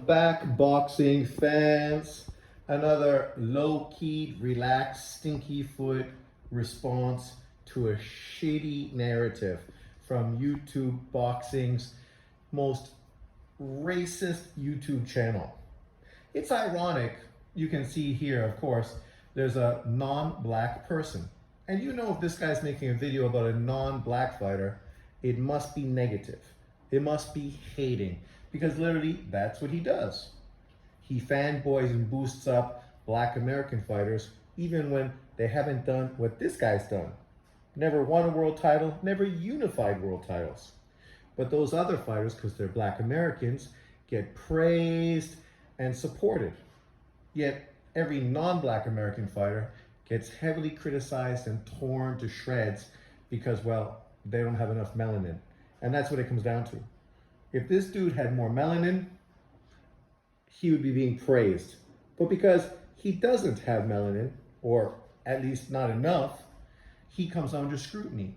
back, boxing fans. Another low-key, relaxed, stinky foot response to a shitty narrative from YouTube Boxing's most racist YouTube channel. It's ironic. You can see here, of course, there's a non-black person. And you know if this guy's making a video about a non-black fighter, it must be negative. It must be hating. Because literally, that's what he does. He fanboys and boosts up black American fighters, even when they haven't done what this guy's done. Never won a world title, never unified world titles. But those other fighters, because they're black Americans, get praised and supported. Yet every non-black American fighter gets heavily criticized and torn to shreds because, well, they don't have enough melanin. And that's what it comes down to. If this dude had more melanin, he would be being praised. But because he doesn't have melanin, or at least not enough, he comes under scrutiny.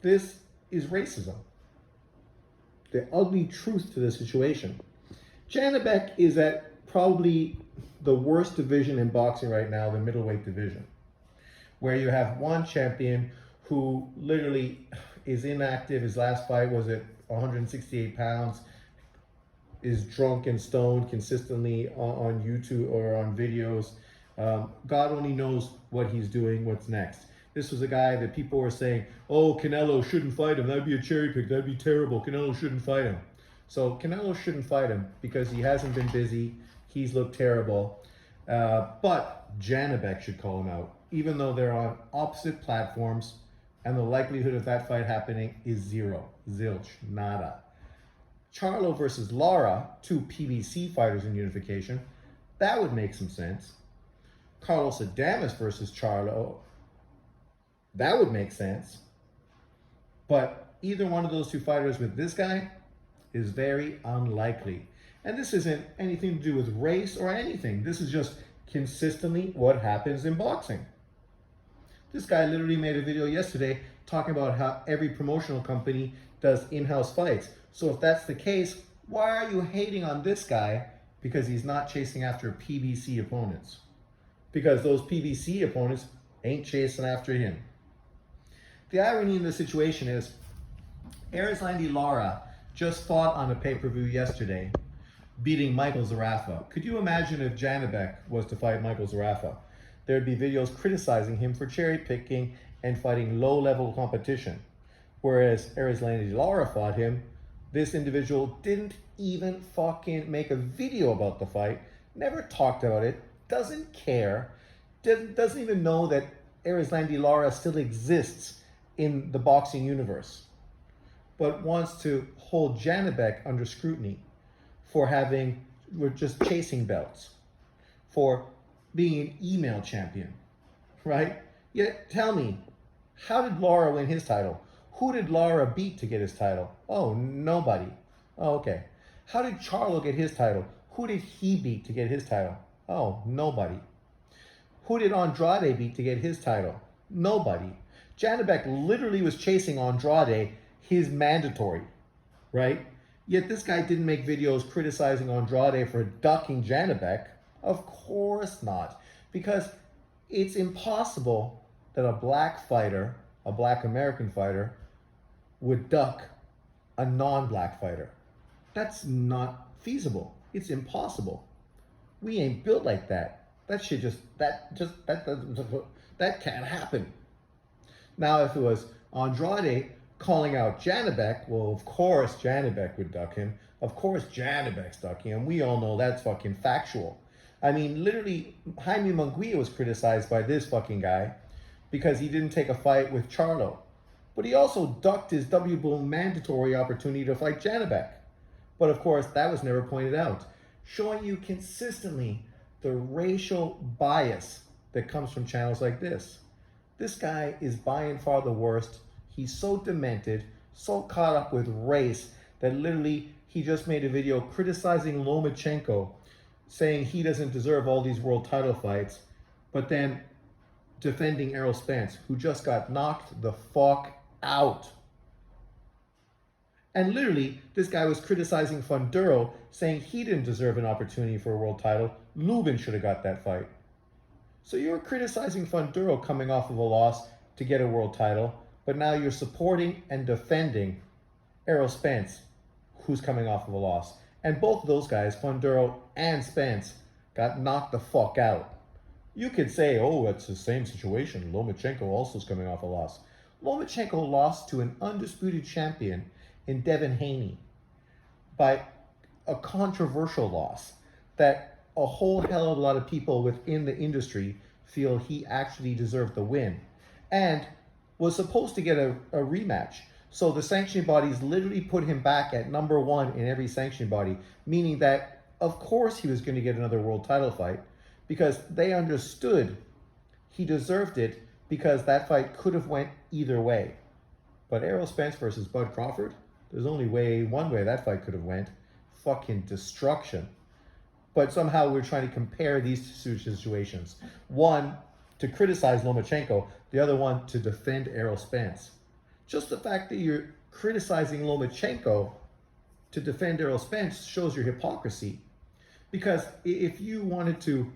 This is racism. The ugly truth to the situation. Janibek is at probably the worst division in boxing right now, the middleweight division, where you have one champion who literally is inactive. His last fight was at 168 pounds, is drunk and stoned consistently on YouTube or on videos. God only knows what he's doing, what's next. This was a guy that people were saying, oh, Canelo shouldn't fight him. That'd be a cherry pick. That'd be terrible. Canelo shouldn't fight him. So Canelo shouldn't fight him because he hasn't been busy. He's looked terrible. But Janibek should call him out, even though they're on opposite platforms, and the likelihood of that fight happening is zero. Zilch. Nada. Charlo versus Lara, two PBC fighters in unification. That would make some sense. Carlos Adames versus Charlo. That would make sense. But either one of those two fighters with this guy is very unlikely. And this isn't anything to do with race or anything. This is just consistently what happens in boxing. This guy literally made a video yesterday talking about how every promotional company does in-house fights. So if that's the case, why are you hating on this guy because he's not chasing after PBC opponents? Because those PBC opponents ain't chasing after him. The irony in the situation is, Erislandy Lara just fought on a pay-per-view yesterday, beating Michael Zarafa. Could you imagine if Janibek was to fight Michael Zarafa? There'd be videos criticizing him for cherry-picking and fighting low-level competition. Whereas Erislandy Lara fought him, this individual didn't even fucking make a video about the fight, never talked about it, doesn't care, doesn't even know that Erislandy Lara still exists in the boxing universe, but wants to hold Janibek under scrutiny for just chasing belts, for being an email champion, right? Yet tell me, how did Lara win his title? Who did Lara beat to get his title? Oh, nobody. Oh, okay. How did Charlo get his title? Who did he beat to get his title? Oh, nobody. Who did Andrade beat to get his title? Nobody. Janibek literally was chasing Andrade, his mandatory, right? Yet this guy didn't make videos criticizing Andrade for ducking Janibek. Of course not. Because it's impossible that a black fighter, a black American fighter, would duck a non-black fighter. That's not feasible. It's impossible. We ain't built like that. That can't happen. Now, if it was Andrade calling out Janibek, well, of course Janibek would duck him. Of course Janibek's ducking him. We all know that's fucking factual. I mean, literally, Jaime Munguia was criticized by this fucking guy because he didn't take a fight with Charlo. But he also ducked his WBO mandatory opportunity to fight Janibek. But of course, that was never pointed out, showing you consistently the racial bias that comes from channels like this. This guy is by and far the worst. He's so demented, so caught up with race, that literally he just made a video criticizing Lomachenko, saying he doesn't deserve all these world title fights, but then defending Errol Spence, who just got knocked the fuck out. And literally, this guy was criticizing Funduro, saying he didn't deserve an opportunity for a world title. Lubin should have got that fight. So you're criticizing Funduro coming off of a loss to get a world title, but now you're supporting and defending Errol Spence, who's coming off of a loss. And both of those guys, Funduro and Spence, got knocked the fuck out. You could say, oh, it's the same situation. Lomachenko also is coming off a loss. Lomachenko lost to an undisputed champion in Devin Haney by a controversial loss that a whole hell of a lot of people within the industry feel he actually deserved the win and was supposed to get a rematch. So the sanctioning bodies literally put him back at number one in every sanctioning body, meaning that of course he was going to get another world title fight because they understood he deserved it because that fight could have went either way. But Errol Spence versus Bud Crawford, there's only one way that fight could have went. Fucking destruction. But somehow we're trying to compare these two situations. One, to criticize Lomachenko. The other one, to defend Errol Spence. Just the fact that you're criticizing Lomachenko to defend Errol Spence shows your hypocrisy. Because if you wanted to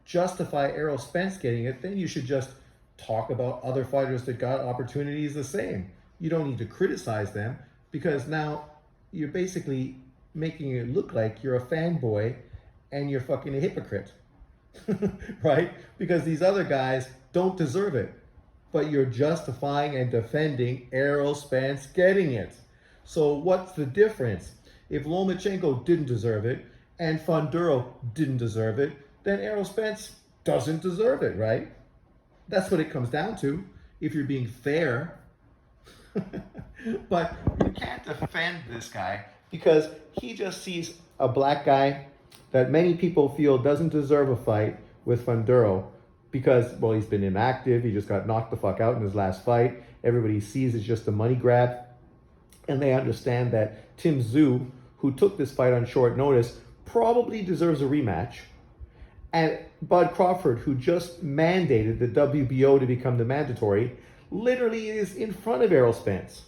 justify Errol Spence getting it, then you should just talk about other fighters that got opportunities the same. You don't need to criticize them because now you're basically making it look like you're a fanboy and you're fucking a hypocrite, right? Because these other guys don't deserve it, but you're justifying and defending Errol Spence getting it. So what's the difference? If Lomachenko didn't deserve it and Funduro didn't deserve it, then Errol Spence doesn't deserve it, right? That's what it comes down to, if you're being fair. But you can't defend this guy because he just sees a black guy that many people feel doesn't deserve a fight with Funduro because, well, he's been inactive. He just got knocked the fuck out in his last fight. Everybody sees it's just a money grab. And they understand that Tim Tszyu, who took this fight on short notice, probably deserves a rematch. And Bud Crawford, who just mandated the WBO to become the mandatory, literally is in front of Errol Spence.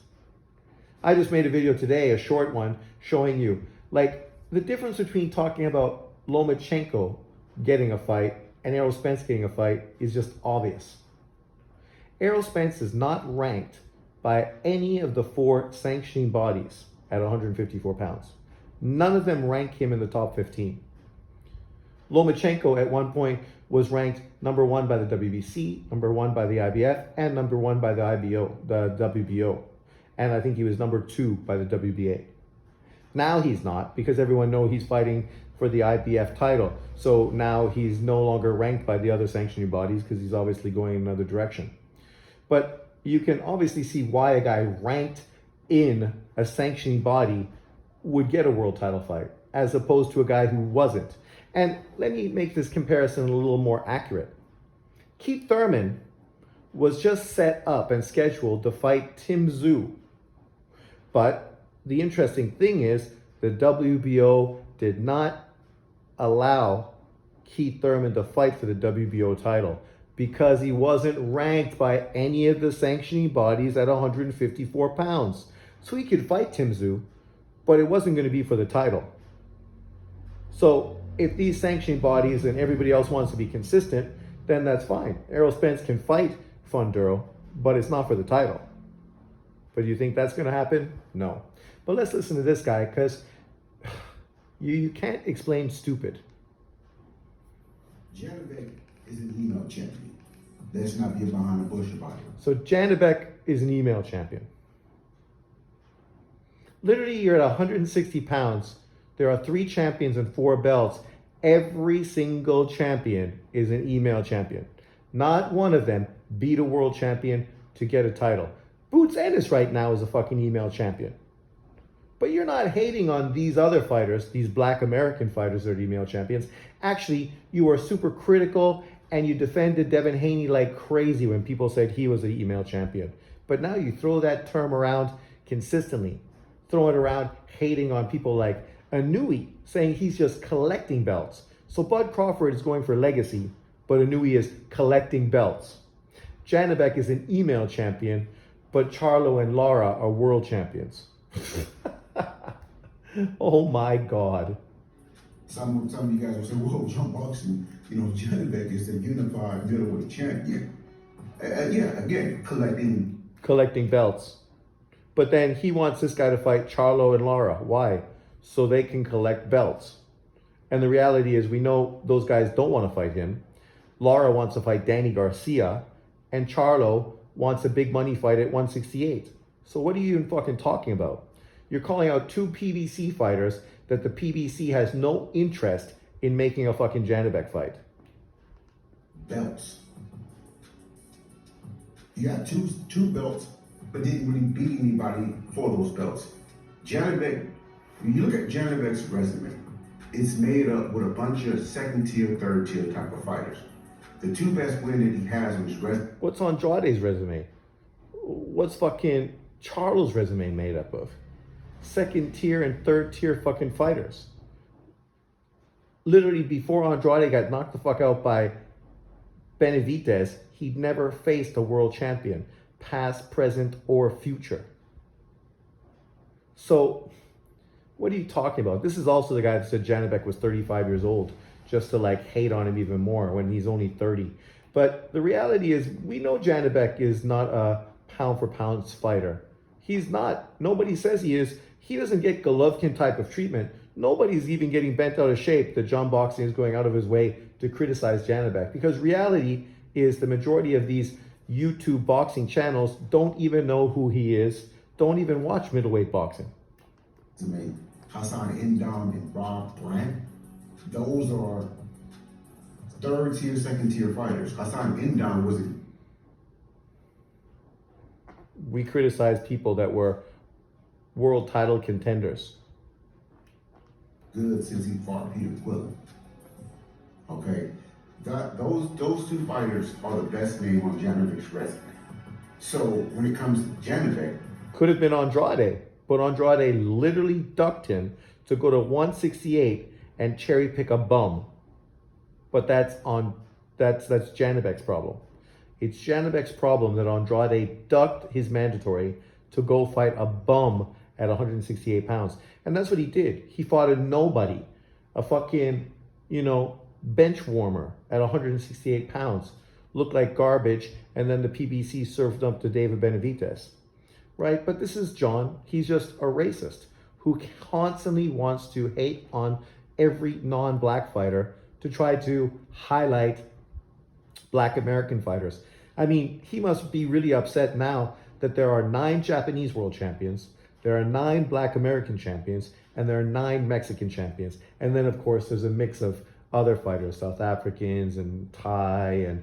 I just made a video today, a short one, showing you, like, the difference between talking about Lomachenko getting a fight and Errol Spence getting a fight is just obvious. Errol Spence is not ranked by any of the 4 sanctioning bodies at 154 pounds. None of them rank him in the top 15. Lomachenko at one point was ranked number 1 by the WBC, number 1 by the IBF, and number 1 by the WBO. And I think he was number 2 by the WBA. Now he's not, because everyone knows he's fighting for the IBF title. So now he's no longer ranked by the other sanctioning bodies because he's obviously going in another direction. But you can obviously see why a guy ranked in a sanctioning body would get a world title fight, as opposed to a guy who wasn't. And let me make this comparison a little more accurate. Keith Thurman was just set up and scheduled to fight Tim Tszyu. But the interesting thing is the WBO did not allow Keith Thurman to fight for the WBO title because he wasn't ranked by any of the sanctioning bodies at 154 pounds. So he could fight Tim Tszyu, but it wasn't going to be for the title. So if these sanctioning bodies and everybody else wants to be consistent, then that's fine. Errol Spence can fight Funduro, but it's not for the title. But do you think that's going to happen? No. But let's listen to this guy, because you can't explain stupid. Janibek is an email champion. Let's not get behind the bush about it. So Janibek is an email champion. Literally, you're at 160 pounds. There are 3 champions and 4 belts. Every single champion is an email champion. Not one of them beat a world champion to get a title. Boots Ennis right now is a fucking email champion. But you're not hating on these other fighters, these black American fighters that are email champions. Actually, you are super critical and you defended Devin Haney like crazy when people said he was an email champion. But now you throw that term around consistently. Throw it around hating on people like Inouye, saying he's just collecting belts. So Bud Crawford is going for legacy, but Inouye is collecting belts. Janibek is an email champion, but Charlo and Lara are world champions. Oh my God. Some of you guys will say, "Whoa, jump boxing, Janibek is the unified middleweight champion." Yeah, again, Collecting belts. But then he wants this guy to fight Charlo and Lara. Why? So they can collect belts. And the reality is, we know those guys don't want to fight him. Lara wants to fight Danny Garcia, and Charlo wants a big money fight at 168. So what are you even fucking talking about? You're calling out two PBC fighters that the PBC has no interest in making a fucking Janibek fight. belts. You got two belts, but didn't really beat anybody for those belts. Janibek, when you look at Janibek's resume, it's made up with a bunch of second tier, third tier type of fighters. The two best wins that he has on his resume. What's Andrade's resume? What's fucking Charlo's resume made up of? Second tier and third tier fucking fighters. Literally, before Andrade got knocked the fuck out by Benavidez, he'd never faced a world champion, past, present, or future. So, what are you talking about? This is also the guy that said Janibek was 35 years old, just to like hate on him even more when he's only 30. But the reality is, we know Janibek is not a pound for pound fighter. He's not. Nobody says he is. He doesn't get Golovkin type of treatment. Nobody's even getting bent out of shape that John Boxing is going out of his way to criticize Janibek. Because reality is, the majority of these YouTube boxing channels don't even know who he is, don't even watch middleweight boxing. To me, Hassan Indam and Rob Brandt, those are third tier, second tier fighters. Hassan Indam was We criticize people that were world title contenders. good since he fought Peter Quillen. Okay, those two fighters are the best name on Janibek's resume. So when it comes to Janibek, Could have been Andrade, but Andrade literally ducked him to go to 168 and cherry pick a bum. But that's Janibek's problem. It's Janibek's problem that Andrade ducked his mandatory to go fight a bum at 168 pounds. And that's what he did. He fought a nobody, a fucking, bench warmer at 168 pounds. Looked like garbage, and then the PBC served up to David Benavidez. Right? But this is John. He's just a racist who constantly wants to hate on every non-black fighter to try to highlight black American fighters. I mean, he must be really upset now that there are 9 Japanese world champions, there are 9 black American champions, and there are 9 Mexican champions. And then, of course, there's a mix of other fighters, South Africans and Thai and,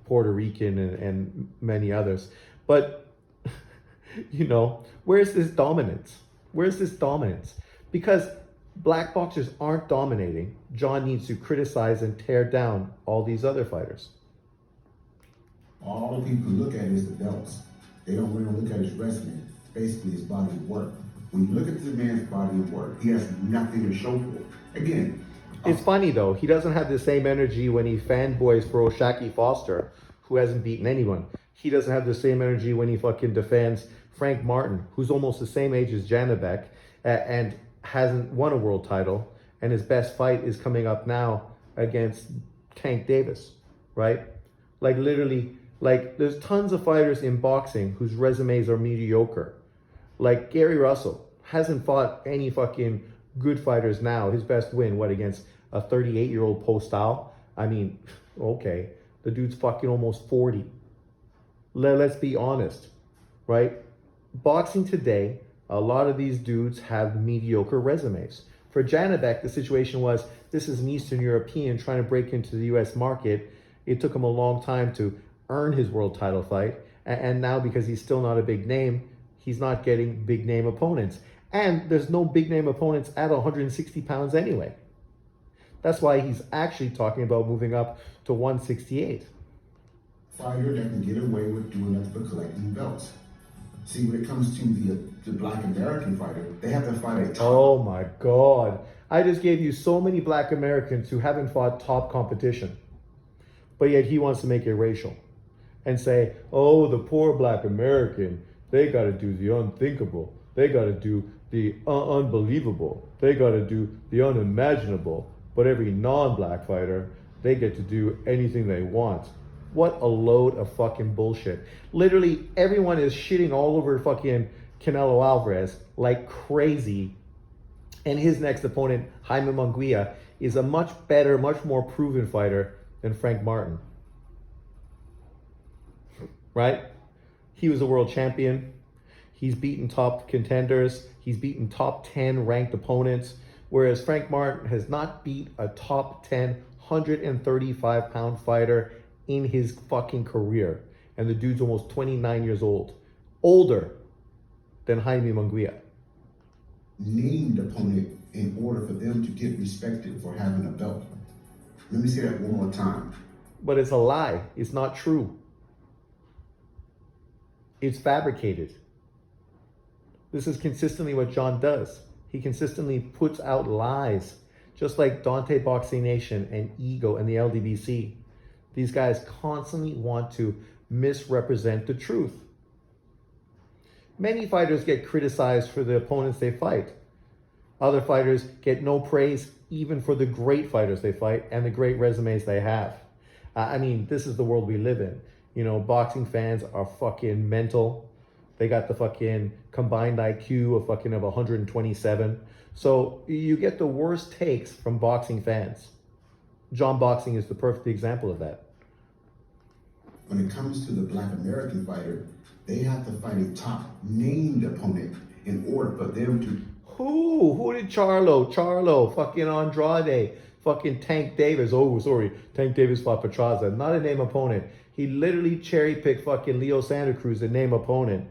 Puerto Rican and many others. But, where's this dominance? Where's this dominance? Because black boxers aren't dominating. John needs to criticize and tear down all these other fighters. all people look at is the belts. They don't really look at his resume, basically his body of work. When you look at the man's body of work, he has nothing to show for it. Again, It's funny though, he doesn't have the same energy when he fanboys for O'Shaquie Foster, who hasn't beaten anyone. He doesn't have the same energy when he fucking defends Frank Martin, who's almost the same age as Janibek and hasn't won a world title. And his best fight is coming up now against Tank Davis, right? Like literally, there's tons of fighters in boxing whose resumes are mediocre. Like Gary Russell hasn't fought any fucking good fighters now. His best win, against a 38-year-old Postal? I mean, okay, the dude's fucking almost 40. Let's be honest, right? Boxing today, a lot of these dudes have mediocre resumes. For Janibek, the situation was, this is an Eastern European trying to break into the US market. It took him a long time to earn his world title fight. And now, because he's still not a big name, he's not getting big name opponents. And there's no big name opponents at 160 pounds anyway. That's why he's actually talking about moving up to 168. fighter that can get away with doing that for collecting belts. See, when it comes to the black American fighter, they have to fight a top. Oh my God. I just gave you so many black Americans who haven't fought top competition. But yet he wants to make it racial and say, oh, the poor black American, they got to do the unthinkable. They got to do the unbelievable. They got to do the unimaginable. But every non-black fighter, they get to do anything they want. What a load of fucking bullshit. Literally, everyone is shitting all over fucking Canelo Alvarez like crazy. And his next opponent, Jaime Munguia, is a much better, much more proven fighter than Frank Martin. Right? He was a world champion. He's beaten top contenders. He's beaten top 10 ranked opponents. Whereas Frank Martin has not beat a top 10, 135-pound fighter in his fucking career. And the dude's almost 29 years old. Older than Jaime Munguia. Named opponent in order for them to get respected for having a belt. Let me say that one more time. But it's a lie. It's not true. It's fabricated. This is consistently what John does. He consistently puts out lies, just like Dante Boxing Nation and Ego and the LDBC. These guys constantly want to misrepresent the truth. Many fighters get criticized for the opponents they fight. Other fighters get no praise even for the great fighters they fight and the great resumes they have. I mean, this is the world we live in. You know, boxing fans are fucking mental. They got the fucking combined IQ of 127. So you get the worst takes from boxing fans. John Boxing is the perfect example of that. When it comes to the black American fighter, they have to fight a top named opponent in order for them to... Who did Charlo, fucking Andrade, fucking Tank Davis. Oh, sorry, Tank Davis fought Petraza. Not a name opponent. He literally cherry-picked fucking Leo Santa Cruz, a name opponent,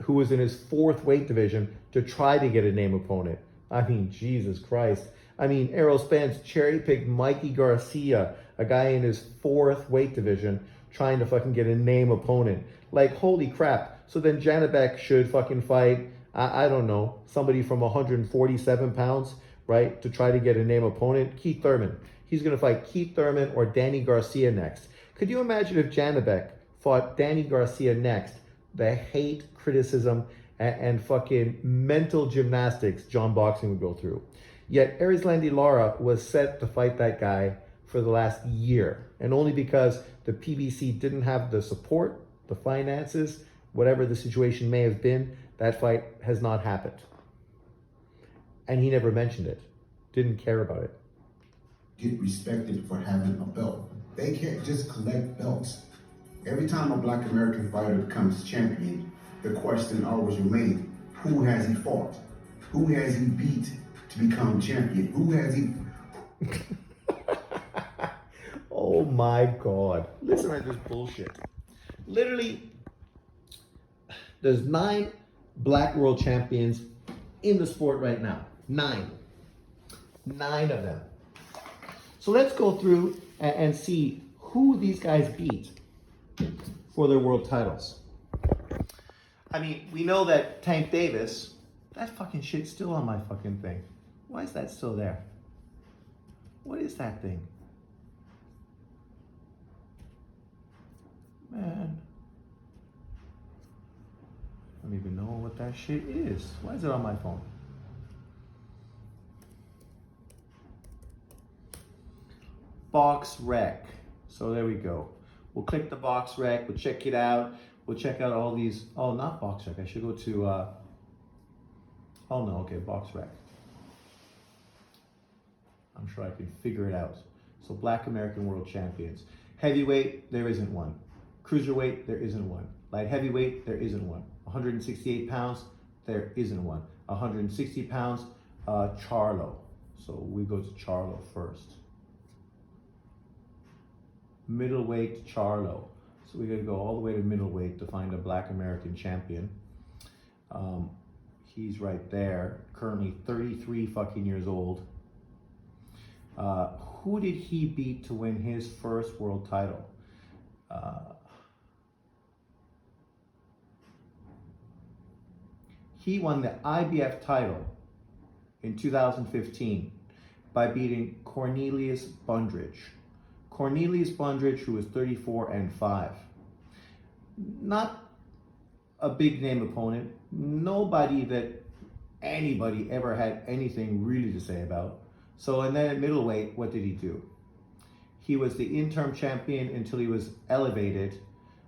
who was in his fourth weight division, to try to get a name opponent. I mean, Jesus Christ. I mean, Errol Spence cherry-picked Mikey Garcia, a guy in his fourth weight division, trying to fucking get a name opponent. Like, holy crap. So then Janibek should fucking fight, I don't know, somebody from 147 pounds, right, to try to get a name opponent. Keith Thurman. He's going to fight Keith Thurman or Danny Garcia next. Could you imagine if Janibek fought Danny Garcia next? The hate, criticism, and fucking mental gymnastics John Boxing would go through. Yet Erislandy Lara was set to fight that guy for the last year. And only because the PBC didn't have the support, the finances, whatever the situation may have been, that fight has not happened. And he never mentioned it. Didn't care about it. Get respected for having a belt. They can't just collect belts. Every time a black American fighter becomes champion, the question always remains, who has he fought? Who has he beat to become champion? Who has he... Oh my God. Listen to this bullshit. Literally, there's 9 black world champions in the sport right now. 9. 9 of them. So let's go through and see who these guys beat for their world titles. I mean, we know that Tank Davis, that fucking shit's still on my fucking thing. Why is that still there? What is that thing? Man. I don't even know what that shit is. Why is it on my phone? Box rec. So there we go. We'll click the box rec. We'll check it out. We'll check out all these. Oh, not box rec. I should go to. Oh no. Okay, box rec. I'm sure I can figure it out. So Black American World Champions. Heavyweight, there isn't one. Cruiserweight, there isn't one. Light heavyweight, there isn't one. 168 pounds, there isn't one. 160 pounds, Charlo. So we go to Charlo first. Middleweight, Charlo. So we got to go all the way to middleweight to find a Black American champion. He's right there, currently 33 fucking years old. Who did he beat to win his first world title? He won the IBF title in 2015 by beating Cornelius Bundridge. Cornelius Bundridge, who was 34-5. Not a big name opponent. Nobody that anybody ever had anything really to say about. So, and then at middleweight, what did he do? He was the interim champion until he was elevated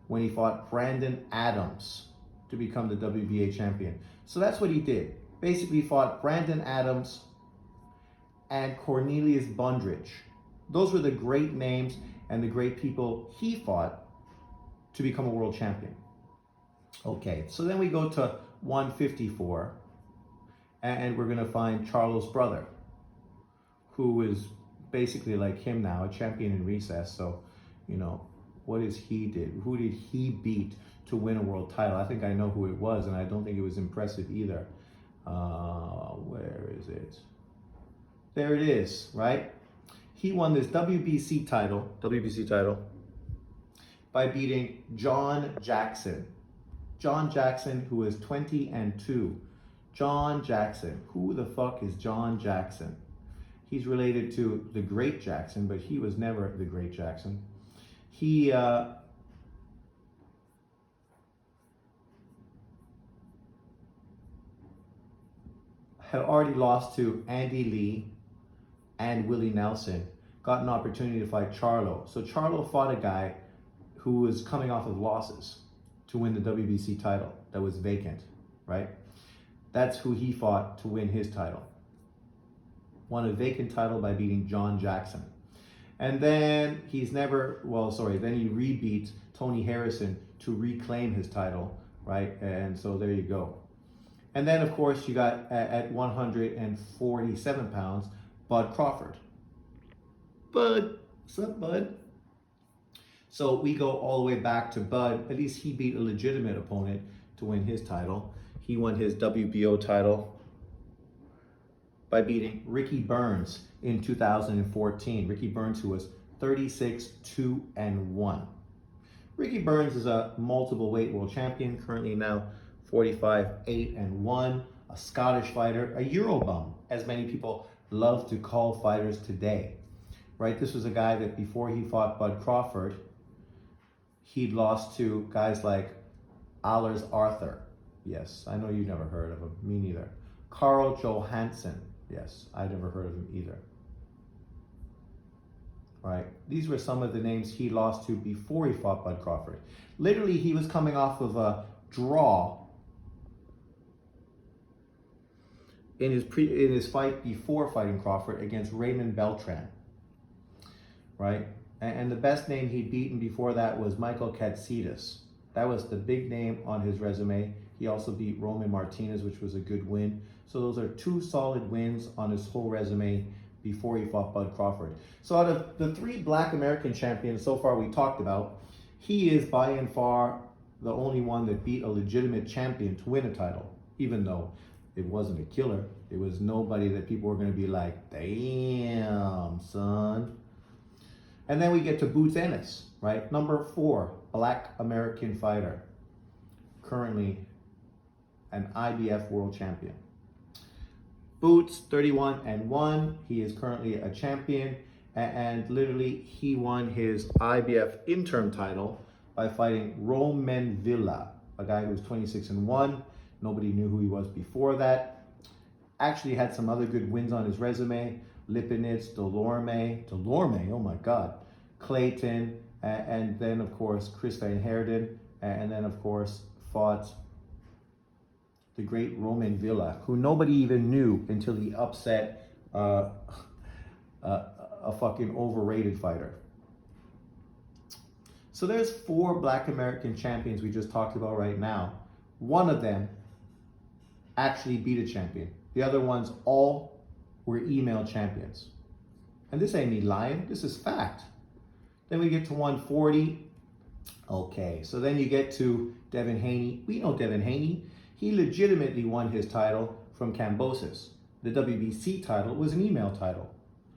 when he fought Brandon Adams to become the WBA champion. So that's what he did. Basically fought Brandon Adams and Cornelius Bundridge. Those were the great names and the great people he fought to become a world champion. Okay, so then we go to 154, and we're gonna find Charlo's brother, who is basically like him now, a champion in recess. So, you know, what is he did? Who did he beat to win a world title? I think I know who it was, and I don't think it was impressive either. Where is it? There it is, right? He won this WBC title by beating John Jackson. John Jackson, who is 20-2. John Jackson. Who the fuck is John Jackson? He's related to the Great Jackson, but he was never the Great Jackson. He had already lost to Andy Lee and Willie Nelson, got an opportunity to fight Charlo. So Charlo fought a guy who was coming off of losses to win the WBC title that was vacant, right? That's who he fought to win his title. Won a vacant title by beating John Jackson. And then then he rebeat Tony Harrison to reclaim his title, right? And so there you go. And then, of course, you got at 147 pounds, Bud Crawford. Bud, what's up, Bud? So we go all the way back to Bud. At least he beat a legitimate opponent to win his title. He won his WBO title by beating Ricky Burns in 2014. Ricky Burns, who was 36-2-1. Ricky Burns is a multiple weight world champion, currently now 45-8-1, a Scottish fighter, a Eurobum, as many people love to call fighters today, right? This was a guy that before he fought Bud Crawford, he'd lost to guys like Allers Arthur. Yes, I know you've never heard of him, me neither. Carl Johansson. Yes, I never heard of him either. Right? These were some of the names he lost to before he fought Bud Crawford. Literally, he was coming off of a draw in his fight before fighting Crawford against Raymond Beltran. Right? And the best name he'd beaten before that was Michael Katsidis. That was the big name on his resume. He also beat Roman Martinez, which was a good win. So those are two solid wins on his whole resume before he fought Bud Crawford. So out of the three Black American champions so far we talked about, he is by and far the only one that beat a legitimate champion to win a title, even though it wasn't a killer. It was nobody that people were going to be like, damn, son. And then we get to Boots Ennis, right? Number 4, Black American fighter, currently an IBF world champion. Boots, 31-1. He is currently a champion, and literally he won his IBF interim title by fighting Roman Villa, a guy who was 26-1. Nobody knew who he was before that. Actually had some other good wins on his resume. Lipinets, Delorme, oh my God, Clayton, and then of course Chris Van Heerden, and then of course fought the great Roman Villa, who nobody even knew until he upset a fucking overrated fighter. So there's 4 Black American champions we just talked about right now. One of them actually beat a champion. The other ones all were email champions. And this ain't me lying, this is fact. Then we get to 140. Okay, so then you get to Devin Haney. We know Devin Haney. He legitimately won his title from Kambosos. The WBC title was an email title.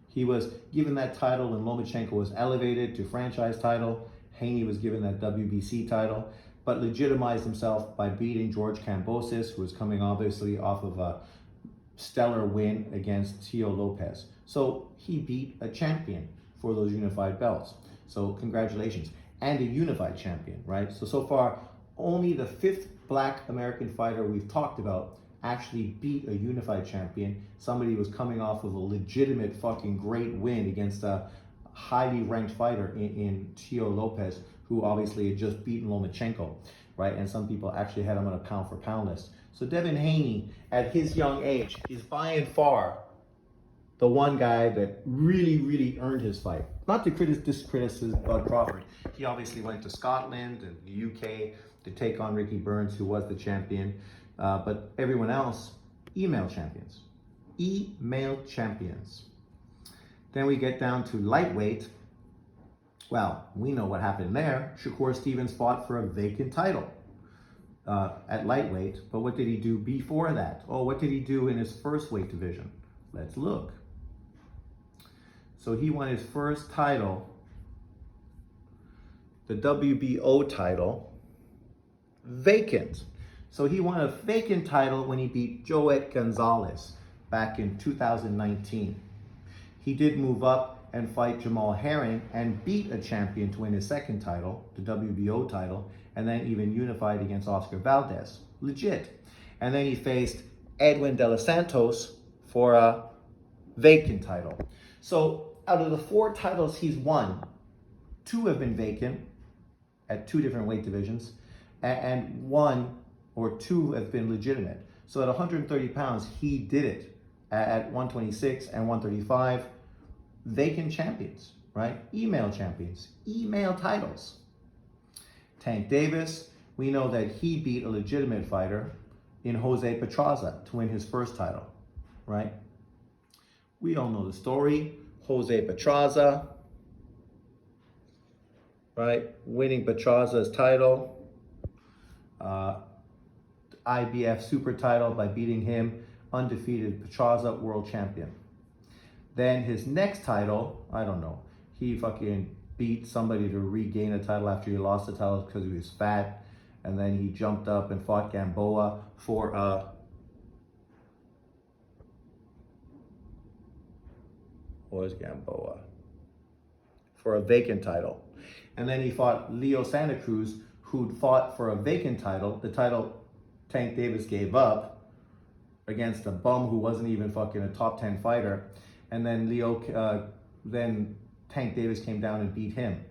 He was given that title when Lomachenko was elevated to franchise title. Haney was given that WBC title, but legitimized himself by beating George Kambosos, who was coming obviously off of a stellar win against Tio Lopez. So he beat a champion for those unified belts. So congratulations. And a unified champion, right? So far, only the 5th Black American fighter we've talked about actually beat a unified champion, somebody who was coming off of a legitimate fucking great win against a highly ranked fighter in Tio Lopez, who obviously had just beaten Lomachenko, right? And some people actually had him on a pound for pound list. So Devin Haney, at his young age, is by and far the one guy that really earned his fight. Not to discredit Bud Crawford. He obviously went to Scotland and the UK to take on Ricky Burns, who was the champion. But everyone else, email champions. Email champions. Then we get down to lightweight. Well, we know what happened there. Shakur Stevens fought for a vacant title at lightweight. But what did he do before that? Oh, what did he do in his first weight division? Let's look. So he won his first title, the WBO title, vacant. So he won a vacant title when he beat Joet Gonzalez back in 2019. He did move up and fight Jamal Herring and beat a champion to win his second title, the WBO title, and then even unified against Oscar Valdez. Legit. And then he faced Edwin De Los Santos for a vacant title. So out of the 4 titles he's won, 2 have been vacant at 2 different weight divisions, and 1 or 2 have been legitimate. So at 130 pounds, he did it. At 126 and 135, vacant champions, right? Email champions, email titles. Tank Davis, we know that he beat a legitimate fighter in Jose Petraza to win his first title, right? We all know the story. Jose Petraza, right? Winning Petraza's title, IBF super title by beating him, undefeated Petraza world champion. Then his next title, I don't know, he fucking beat somebody to regain a title after he lost the title because he was fat, and then he jumped up and fought Gamboa for for a vacant title. And then he fought Leo Santa Cruz, who'd fought for a vacant title, the title Tank Davis gave up, against a bum who wasn't even fucking a top 10 fighter. And then then Tank Davis came down and beat him.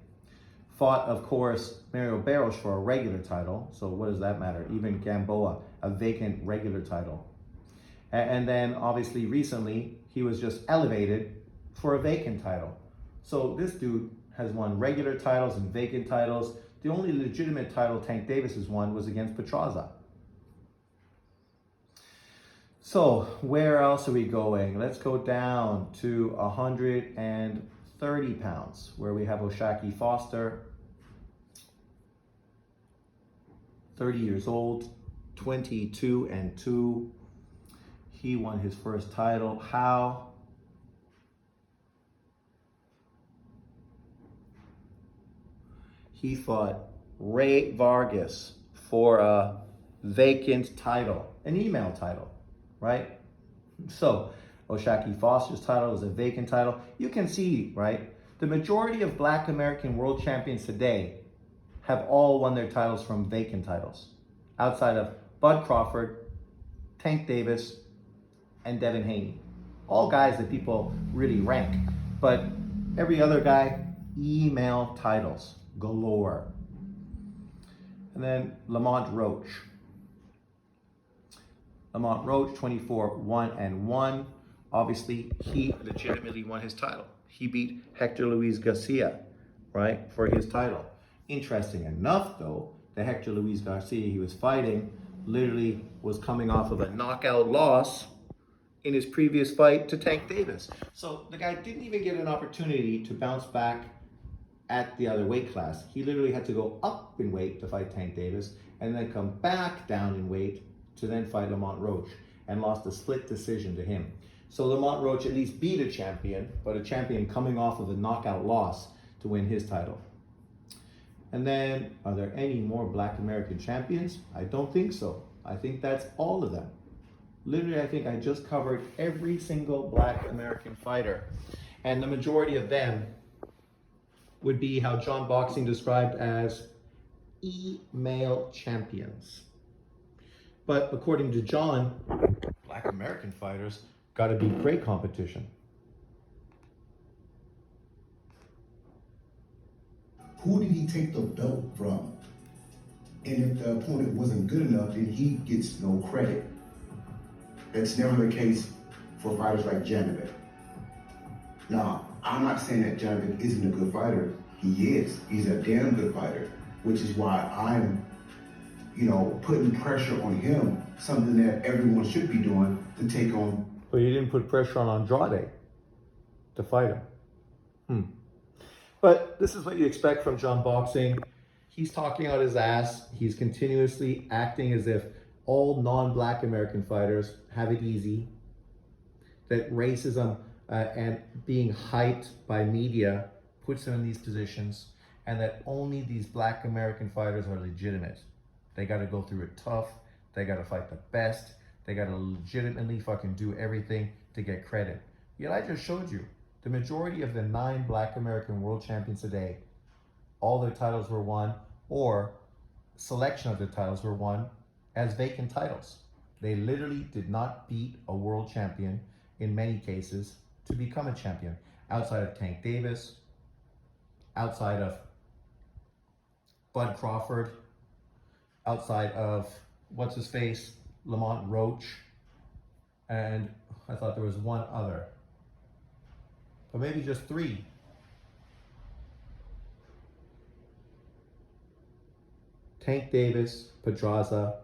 Fought, of course, Mario Barros for a regular title. So what does that matter? Even Gamboa, a vacant regular title. And then obviously recently, he was just elevated for a vacant title. So this dude has won regular titles and vacant titles. The only legitimate title Tank Davis has won was against Petraza. So where else are we going? Let's go down to 130 pounds, where we have O'Shaquie Foster, 30 years old, 22-2. He won his first title. How? He fought Ray Vargas for a vacant title, an email title, right? So O'Shaquie Foster's title is a vacant title. You can see, right? The majority of Black American world champions today have all won their titles from vacant titles, outside of Bud Crawford, Tank Davis, and Devin Haney. All guys that people really rank. But every other guy, email titles galore. And then Lamont Roach. Lamont Roach, 24-1-1. Obviously, he legitimately won his title. He beat Hector Luis Garcia, right, for his title. Interesting enough, though, the Hector Luis Garcia he was fighting literally was coming off of a knockout loss in his previous fight to Tank Davis. So the guy didn't even get an opportunity to bounce back at the other weight class. He literally had to go up in weight to fight Tank Davis and then come back down in weight to then fight Lamont Roach, and lost a split decision to him. So Lamont Roach at least beat a champion, but a champion coming off of a knockout loss to win his title. And then, are there any more Black American champions? I don't think so. I think that's all of them. Literally, I think I just covered every single Black American fighter. And the majority of them would be how John Boxing described as email champions. But according to John, Black American fighters got to be great competition. Who did he take the belt from? And if the opponent wasn't good enough, then he gets no credit. That's never the case for fighters like Janibek. Now, I'm not saying that Janibek isn't a good fighter. He is. He's a damn good fighter, which is why I'm, putting pressure on him, something that everyone should be doing to take on. But you didn't put pressure on Andrade to fight him. But this is what you expect from John Boxing. He's talking out his ass. He's continuously acting as if all non-Black American fighters have it easy, that racism and being hyped by media puts them in these positions, and that only these Black American fighters are legitimate. They got to go through it tough. They got to fight the best. They got to legitimately fucking do everything to get credit. Yet I just showed you, the majority of the 9 Black American world champions today, all their titles were won, or selection of the titles were won as vacant titles. They literally did not beat a world champion in many cases to become a champion, outside of Tank Davis, outside of Bud Crawford, outside of what's his face, Lamont Roach, and I thought there was one other, but maybe just 3. Tank Davis, Pedraza,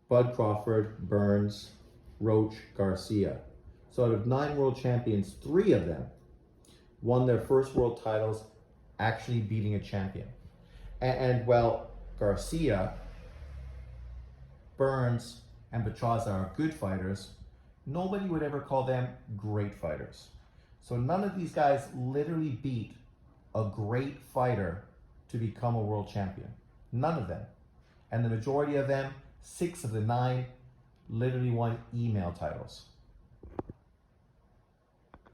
Bud Crawford, Burns, Roach, Garcia. So out of 9 world champions, 3 of them won their first world titles actually beating a champion. And while Garcia, Burns, and Pedraza are good fighters, nobody would ever call them great fighters. So none of these guys literally beat a great fighter to become a world champion. None of them. And the majority of them, 6 of the 9, literally won email titles.